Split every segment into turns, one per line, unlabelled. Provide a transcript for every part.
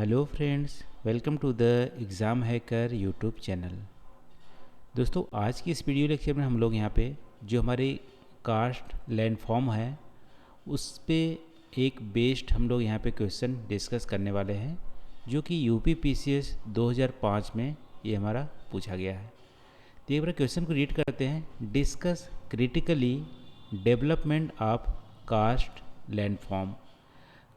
Hello friends, welcome to the exam hacker YouTube channel. दोस्तों, आज की इस वीडियो लेक्चर में हम लोग यहाँ पे जो हमारी कास्ट लैंड फॉर्म है उस पे एक बेस्ड हम लोग यहाँ पे क्वेश्चन डिस्कस करने वाले हैं, जो कि यूपी पीसीएस 2005 में ये हमारा पूछा गया है। तो एक बार क्वेश्चन को रीड करते हैं। Discuss critically development of karst landform.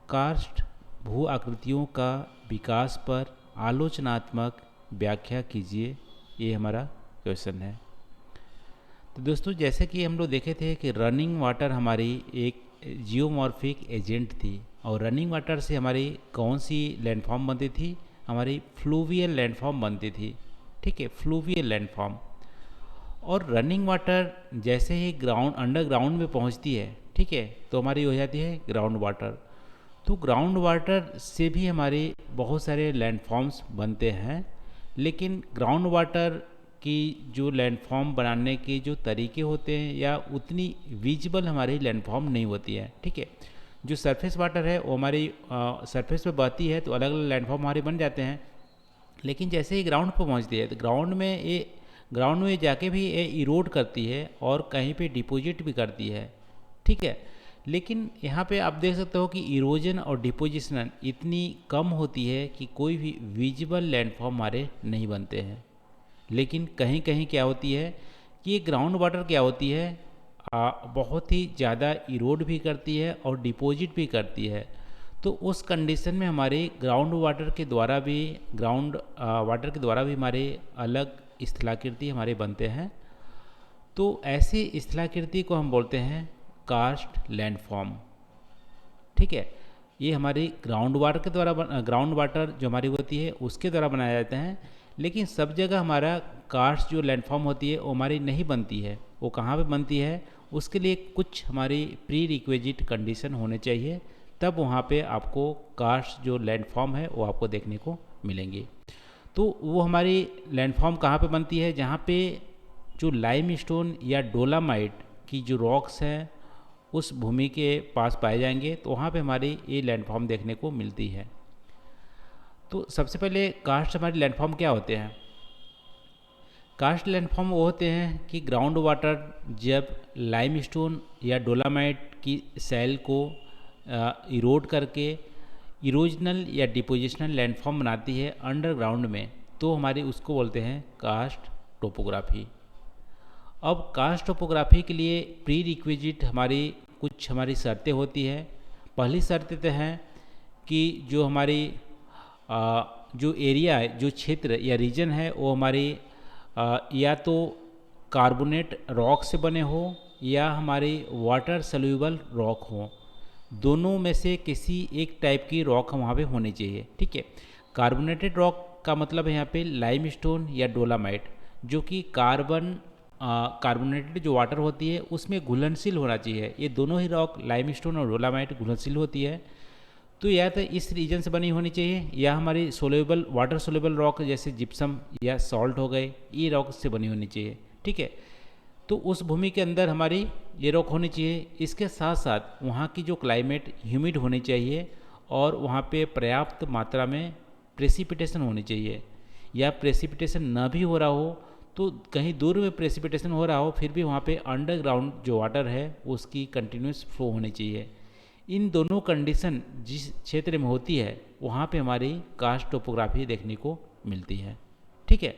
Karst भू आकृतियों का विकास पर आलोचनात्मक व्याख्या कीजिए, ये हमारा क्वेश्चन है। तो दोस्तों, जैसे कि हम लोग देखे थे कि रनिंग वाटर हमारी एक जियोमॉर्फिक एजेंट थी, और रनिंग वाटर से हमारी कौन सी लैंडफॉर्म बनती थी? हमारी फ्लूवियल लैंडफॉर्म बनती थी। ठीक है, फ्लूवियल लैंडफॉर्म। और रनिंग वाटर जैसे ही अंडरग्राउंड में पहुंचती है, ठीक है, तो हमारी हो जाती है ग्राउंड वाटर। तो ग्राउंड वाटर से भी हमारे बहुत सारे लैंडफॉर्म्स बनते हैं, लेकिन ग्राउंड वाटर की जो लैंडफॉर्म बनाने के जो तरीके होते हैं या उतनी विजिबल हमारी लैंडफॉर्म नहीं होती है। ठीक है, जो सरफेस वाटर है वो हमारी सरफेस पे बहती है तो अलग अलग लैंडफॉर्म हमारे बन जाते हैं, लेकिन जैसे ही ग्राउंड पर पहुंचती है तो ग्राउंड में जाके भी ये इरोड करती है और कहीं पे डिपॉजिट भी करती है। ठीक है, लेकिन यहाँ पे आप देख सकते हो कि इरोजन और डिपोजिशन इतनी कम होती है कि कोई भी विजिबल लैंडफॉर्म हमारे नहीं बनते हैं। लेकिन कहीं कहीं क्या होती है कि ये ग्राउंड वाटर क्या होती है, बहुत ही ज़्यादा इरोड भी करती है और डिपॉजिट भी करती है। तो उस कंडीशन में हमारे ग्राउंड वाटर के द्वारा भी हमारे अलग स्थलाकृति हमारे बनते हैं। तो ऐसी स्थलाकृति को हम बोलते हैं कास्ट लैंडफॉर्म। ठीक है, ये हमारी ग्राउंड वाटर जो हमारी होती है उसके द्वारा बनाया जाता है। लेकिन सब जगह हमारा कास्ट जो लैंडफॉर्म होती है वो हमारी नहीं बनती है। वो कहाँ पे बनती है, उसके लिए कुछ हमारी प्री रिक्विजिट कंडीशन होने चाहिए, तब वहाँ पे आपको कास्ट जो लैंडफॉर्म है वो आपको देखने को मिलेंगे। तो वो हमारी लैंडफॉर्म कहाँ पे बनती है? जहाँ पे जो लाइमस्टोन या डोलामाइट की जो रॉक्स हैं उस भूमि के पास पाए जाएंगे, तो वहाँ पे हमारी ये लैंडफॉर्म देखने को मिलती है। तो सबसे पहले कास्ट हमारे लैंडफॉर्म क्या होते हैं? कास्ट लैंडफॉर्म वो होते हैं कि ग्राउंड वाटर जब लाइमस्टोन या डोलामाइट की सेल को इरोड करके इरोजनल या डिपोजिशनल लैंडफॉर्म बनाती है अंडरग्राउंड में, तो हमारी उसको बोलते हैं कास्ट टोपोग्राफी। अब कास्ट टोपोग्राफी के लिए प्री रिक्विजिट कुछ हमारी शर्तें होती है। पहली शर्त तो है कि जो हमारी जो एरिया है, जो क्षेत्र या रीजन है, वो हमारी या तो कार्बोनेट रॉक से बने हो या हमारी वाटर सल्यूबल रॉक हो। दोनों में से किसी एक टाइप की रॉक वहाँ पे होनी चाहिए। ठीक है, कार्बोनेटेड रॉक का मतलब है यहाँ पे लाइमस्टोन या डोलामाइट, जो कि कार्बोनेटेड जो वाटर होती है उसमें घुलनशील होना चाहिए। ये दोनों ही रॉक लाइमस्टोन और डोलामाइट घुलनशील होती है। तो या तो इस रीजन से बनी होनी चाहिए या हमारी वाटर सोलेबल रॉक जैसे जिप्सम या सॉल्ट हो गए, ये रॉक से बनी होनी चाहिए। ठीक है, तो उस भूमि के अंदर हमारी ये रॉक होनी चाहिए। इसके साथ साथ वहाँ की जो क्लाइमेट ह्यूमिड होनी चाहिए और वहाँ पे पर्याप्त मात्रा में प्रेसिपिटेशन होनी चाहिए। या प्रेसिपिटेशन ना भी हो रहा हो तो कहीं दूर में प्रेसिपिटेशन हो रहा हो, फिर भी वहाँ पे अंडरग्राउंड जो वाटर है उसकी कंटिन्यूस फ्लो होनी चाहिए। इन दोनों कंडीशन जिस क्षेत्र में होती है वहाँ पे हमारी कास्ट टोपोग्राफी देखने को मिलती है। ठीक है,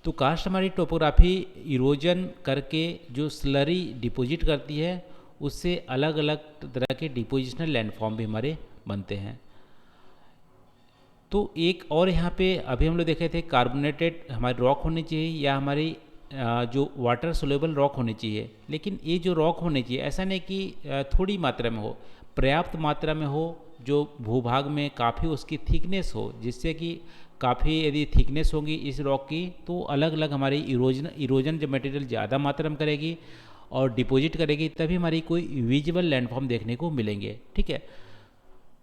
तो कास्ट हमारी टोपोग्राफी इरोजन करके जो स्लरी डिपॉजिट करती है उससे अलग अलग तरह के डिपोजिशनल लैंडफॉर्म भी हमारे बनते हैं। तो एक और यहाँ पे अभी हम लोग देखे थे कार्बोनेटेड हमारी रॉक होनी चाहिए या हमारी जो वाटर सोलेबल रॉक होनी चाहिए। लेकिन ये जो रॉक होनी चाहिए ऐसा नहीं कि थोड़ी मात्रा में हो, पर्याप्त मात्रा में हो, जो भूभाग में काफ़ी उसकी थिकनेस हो, जिससे कि काफ़ी यदि थिकनेस होगी इस रॉक की तो अलग अलग हमारी इरोजन जब मटेरियल ज़्यादा मात्रा में करेगी और डिपॉजिट करेगी तभी हमारी कोई विजिबल लैंडफॉर्म देखने को मिलेंगे। ठीक है,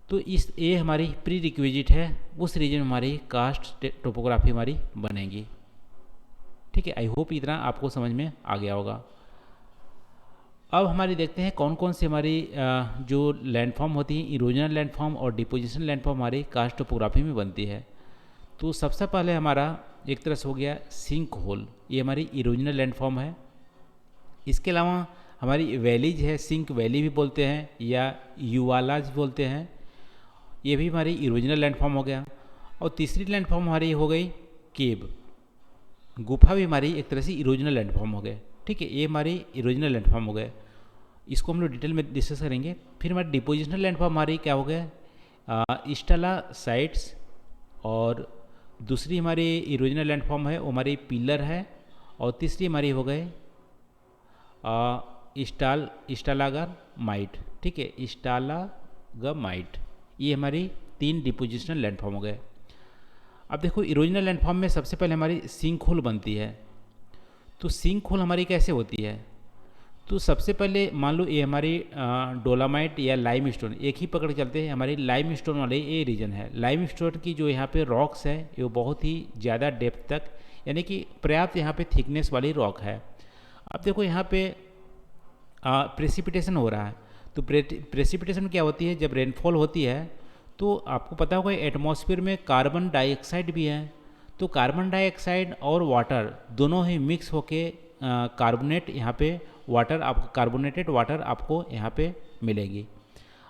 तो ये हमारी प्री रिक्विजिट है, उस रीजन में हमारी कास्ट टोपोग्राफी हमारी बनेगी। ठीक है, आई होप इतना आपको समझ में आ गया होगा। अब हमारी देखते हैं कौन कौन सी हमारी जो लैंडफॉर्म होती है, इरोजनल लैंडफॉर्म और डिपोजिशन लैंडफॉर्म हमारी कास्ट टोपोग्राफी में बनती है। तो सबसे पहले हमारा एक तरह से हो गया सिंक होल, ये हमारी इरोजनल लैंडफॉर्म है। इसके अलावा हमारी वैलीज है, सिंक वैली भी बोलते हैं या यूवालाज भी बोलते हैं, ये भी हमारी इरोजनल लैंडफॉर्म हो गया। और तीसरी लैंडफॉर्म हमारी हो गई केव, गुफा भी हमारी एक तरह से इरोजनल लैंडफॉर्म हो गए। ठीक है, ये हमारी इरोजनल लैंडफॉर्म हो गए, इसको हम लोग डिटेल में डिस्कस करेंगे। फिर हमारी डिपोजिशनल लैंडफॉर्म हमारी क्या हो गए, स्टाला साइट्स, और दूसरी हमारी इरोजनल लैंडफॉर्म है वो हमारी पिलर है, और तीसरी हमारी हो गए स्टालागर माइट। ठीक है, स्टालागमाइट, ये हमारी 3 डिपोजिशनल लैंडफॉर्म हो गए। अब देखो इरोजनल लैंडफॉर्म में सबसे पहले हमारी सिंक होल बनती है। तो सिंक होल हमारी कैसे होती है, तो सबसे पहले मान लो ये हमारी डोलामाइट या लाइम स्टोन, एक ही पकड़ चलते हैं, हमारी लाइम स्टोन वाले ये रीजन है। लाइम स्टोन की जो यहाँ पे रॉक्स है ये बहुत ही ज़्यादा डेप्थ तक, यानी कि पर्याप्त यहाँ पे थिकनेस वाली रॉक है। अब देखो यहाँ पे प्रेसिपिटेशन हो रहा है, तो प्रेसिपिटेशन क्या होती है, जब रेनफॉल होती है तो आपको पता होगा एटमॉस्फेयर में कार्बन डाइऑक्साइड भी है, तो कार्बन डाइऑक्साइड और वाटर दोनों ही मिक्स होके कार्बोनेट यहाँ पे वाटर, आपको कार्बोनेटेड वाटर आपको यहाँ पे मिलेगी।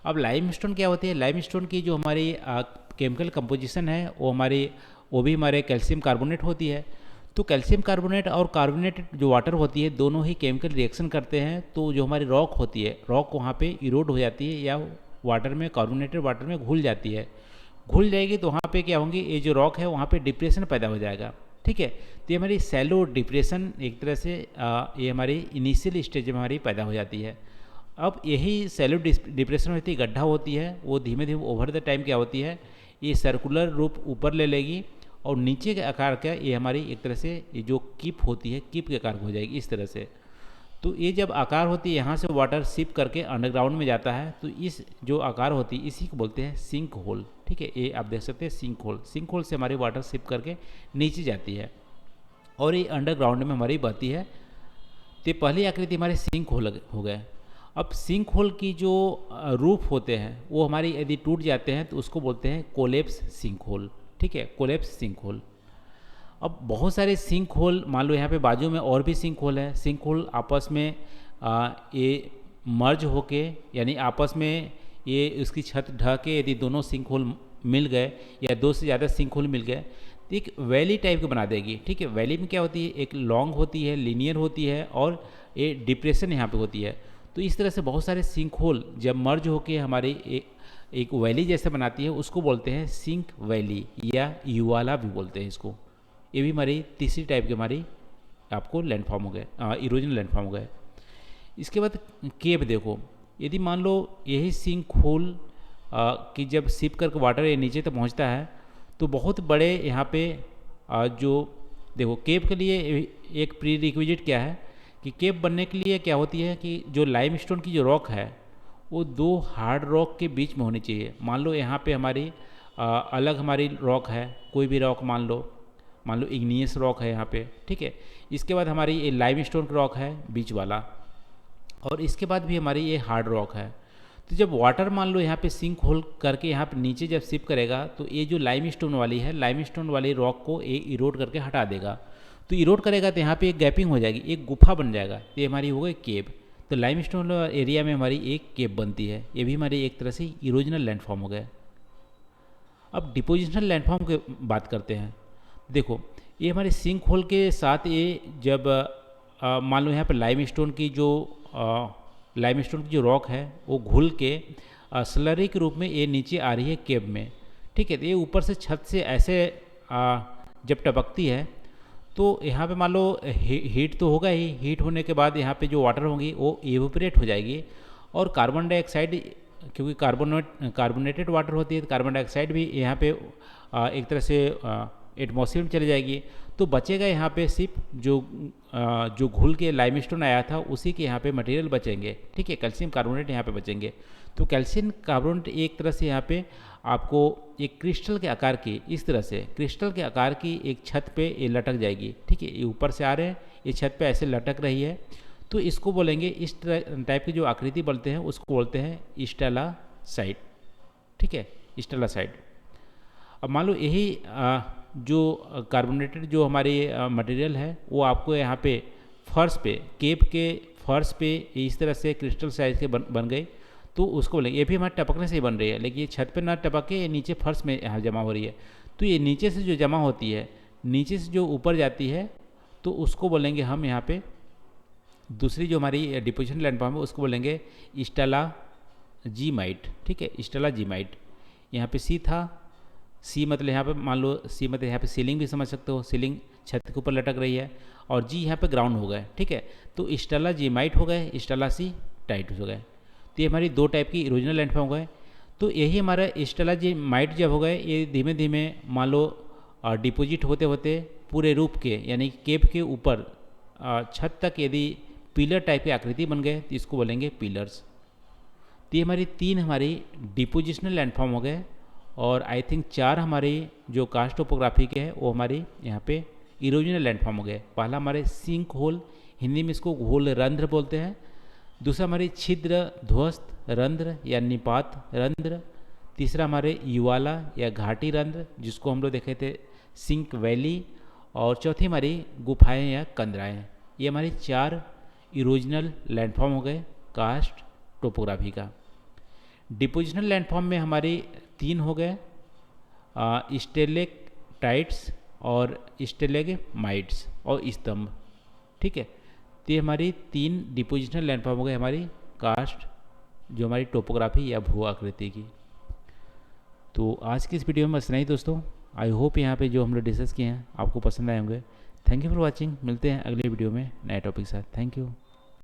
अब लाइमस्टोन क्या होती है, लाइमस्टोन की जो हमारी केमिकल कंपोजिशन है वो भी हमारे कैल्शियम कार्बोनेट होती है। तो कैल्शियम कार्बोनेट और कार्बोनेटेड जो वाटर होती है दोनों ही केमिकल रिएक्शन करते हैं, तो जो हमारी रॉक होती है, रॉक वहाँ पे इरोड हो जाती है या वाटर में, कार्बोनेटेड वाटर में घुल जाती है। घुल जाएगी तो वहाँ पे क्या होंगी, ये जो रॉक है वहाँ पे डिप्रेशन पैदा हो जाएगा। ठीक है, तो ये हमारी सैलो डिप्रेशन एक तरह से ये हमारी इनिशियल स्टेज में हमारी पैदा हो जाती है। अब यही सैलो डिप्रेशन होती है, गड्ढा होती है, वो धीमे धीमे ओवर द टाइम क्या होती है, ये सर्कुलर रूप ऊपर ले लेगी और नीचे के आकार का ये हमारी एक तरह से ये जो कीप होती है, कीप के आकार हो जाएगी इस तरह से। तो ये जब आकार होती है, यहाँ से वाटर सिप करके अंडरग्राउंड में जाता है, तो इस जो आकार होती है इसी को बोलते हैं सिंक होल। ठीक है, ये आप देख सकते हैं सिंक होल, सिंक होल से हमारी वाटर सिप करके नीचे जाती है और ये अंडरग्राउंड में हमारी बहती है। तो पहली आकृति हमारे सिंक होल हो गए। अब सिंक होल की जो रूफ होते हैं वो हमारी यदि टूट जाते हैं तो उसको बोलते हैं कोलेप्स सिंक होल। ठीक है, कोलेप्स सिंक होल। अब बहुत सारे सिंक होल, मान लो यहाँ पे बाजू में और भी सिंक होल है, सिंक होल आपस में ये मर्ज होके, यानी आपस में ये उसकी छत ढह के यदि दोनों सिंक होल मिल गए या दो से ज़्यादा सिंक होल मिल गए तो एक वैली टाइप की बना देगी। ठीक है, वैली में क्या होती है, एक लॉन्ग होती है, लीनियर होती है और ये डिप्रेशन यहाँ पे होती है। तो इस तरह से बहुत सारे सिंक होल जब मर्ज होके हमारी एक वैली जैसे बनाती है उसको बोलते हैं सिंक वैली या युवाला भी बोलते हैं इसको। ये भी हमारी तीसरी टाइप की हमारी आपको लैंडफॉर्म हो गए, इरोजनल लैंडफॉर्म हो गए। इसके बाद केव देखो, यदि मान लो यही सिंक होल कि जब सिप करके वाटर ये नीचे तक पहुंचता है तो बहुत बड़े यहाँ पे जो देखो केव के लिए एक प्री रिक्विजिट क्या है कि केव बनने के लिए क्या होती है कि जो लाइमस्टोन की जो रॉक है वो दो हार्ड रॉक के बीच में होनी चाहिए। मान लो यहाँ पे हमारी अलग हमारी रॉक है, कोई भी रॉक मान लो इग्नियस रॉक है यहाँ पे। ठीक है, इसके बाद हमारी ये लाइमस्टोन की रॉक है बीच वाला, और इसके बाद भी हमारी ये हार्ड रॉक है। तो जब वाटर मान लो यहाँ पे सिंक होल करके यहाँ पे नीचे जब सिप करेगा तो ये जो लाइमस्टोन वाली है, लाइमस्टोन वाली रॉक को ये इरोड करके हटा देगा। तो इरोड करेगा तो यहाँ पे एक गैपिंग हो जाएगी, एक गुफा बन जाएगा, ये हमारी हो गई केव। तो लाइमस्टोन एरिया में हमारी एक केव बनती है, ये भी हमारी एक तरह से इरोजनल लैंडफॉर्म हो गया। अब डिपोजिशनल लैंडफॉर्म की बात करते हैं। देखो ये हमारे सिंक होल के साथ ये जब मान लो यहाँ पर लाइमस्टोन की जो रॉक है वो घुल के स्लरी के रूप में ये नीचे आ रही है केव में। ठीक है, तो ये ऊपर से छत से ऐसे जब टपकती है तो यहाँ पे मान लो हीट तो होगा ही, हीट होने के बाद यहाँ पे जो वाटर होंगी वो इवेपोरेट हो जाएगी और कार्बन डाइऑक्साइड, क्योंकि कार्बोनेटेड वाटर होती है तो कार्बन डाइऑक्साइड भी यहाँ पे एक तरह से एटमॉस्फेयर में चली जाएगी। तो बचेगा यहाँ पे सिर्फ जो घुल के लाइमस्टोन आया था उसी के यहाँ पे मटेरियल बचेंगे। ठीक है, कैल्शियम कार्बोनेट यहाँ पे बचेंगे। तो कैल्शियम कार्बोनेट एक तरह से यहाँ पे आपको एक क्रिस्टल के आकार की, इस तरह से क्रिस्टल के आकार की एक छत पे ये लटक जाएगी। ठीक है, ये ऊपर से आ रहे हैं, ये छत पे ऐसे लटक रही है। तो इसको बोलेंगे, इस टाइप की जो आकृति बोलते हैं उसको बोलते हैं स्टेलासाइट। ठीक है, स्टेलासाइट। अब मान लो यही जो कार्बोनेटेड जो हमारी मटेरियल है वो आपको यहाँ पे फर्श पे, केप के फर्श पे इस तरह से क्रिस्टल साइज के बन गए, तो उसको बोलेंगे। ये भी हमारे टपकने से ही बन रही है, लेकिन ये छत पे ना टपक के ये नीचे फर्श में यहाँ जमा हो रही है। तो ये नीचे से जो जमा होती है, नीचे से जो ऊपर जाती है, तो उसको बोलेंगे हम यहाँ पे, दूसरी जो हमारी डिपोजिशन लैंडफॉर्म है उसको बोलेंगे स्टेलाजीमाइट। ठीक है, स्टेलाजीमाइट। यहाँ पे सी था, सी मतलब यहाँ पे मान लो, सी मतलब यहाँ पे सीलिंग भी समझ सकते हो, सीलिंग छत के ऊपर लटक रही है, और जी यहाँ पे ग्राउंड हो गए। ठीक है, तो स्टेलाजीमाइट हो गए, स्टेलासीटाइट हो गए। तो ये हमारी दो टाइप की इरोजनल लैंडफॉर्म हो गए। तो यही हमारा स्टेलाजीमाइट जब हो गए, ये धीमे धीमे मान लो डिपोजिट होते होते पूरे रूप के यानी केप के ऊपर छत तक यदि पिलर टाइप की आकृति बन गए तो इसको बोलेंगे पिलर्स। तो ये हमारी तीन हमारी डिपोजिशनल लैंडफॉर्म हो गए, और आई थिंक चार हमारी जो कास्ट टोपोग्राफी के हैं वो हमारी यहाँ पे इरोजनल लैंडफॉर्म हो गए। पहला हमारे सिंक होल, हिंदी में इसको होल रंध्र बोलते हैं। दूसरा हमारे छिद्र ध्वस्त रंध्र या निपात रंध्र। तीसरा हमारे युवाला या घाटी रंध्र, जिसको हम लोग देखे थे सिंक वैली। और चौथी हमारी गुफाएं या कंदराएं। ये हमारी चार इरोजनल लैंडफॉर्म हो गए कास्ट टोपोग्राफी का। डिपोजिशनल लैंडफॉर्म में हमारी तीन हो गए, स्टेलेक्टाइट्स और स्टेलेगमाइट्स और स्तंभ। ठीक है, तो ये हमारी तीन डिपोजिशनल लैंडफॉर्म हो गए हमारी कास्ट जो हमारी टोपोग्राफी या भू आकृति की। तो आज की इस वीडियो में बस इतना ही दोस्तों। आई होप यहाँ पे जो हम लोग डिस्कस किए हैं आपको पसंद आए होंगे। Thank you for watching. मिलते हैं अगले वीडियो में नए टॉपिक के साथ। Thank you.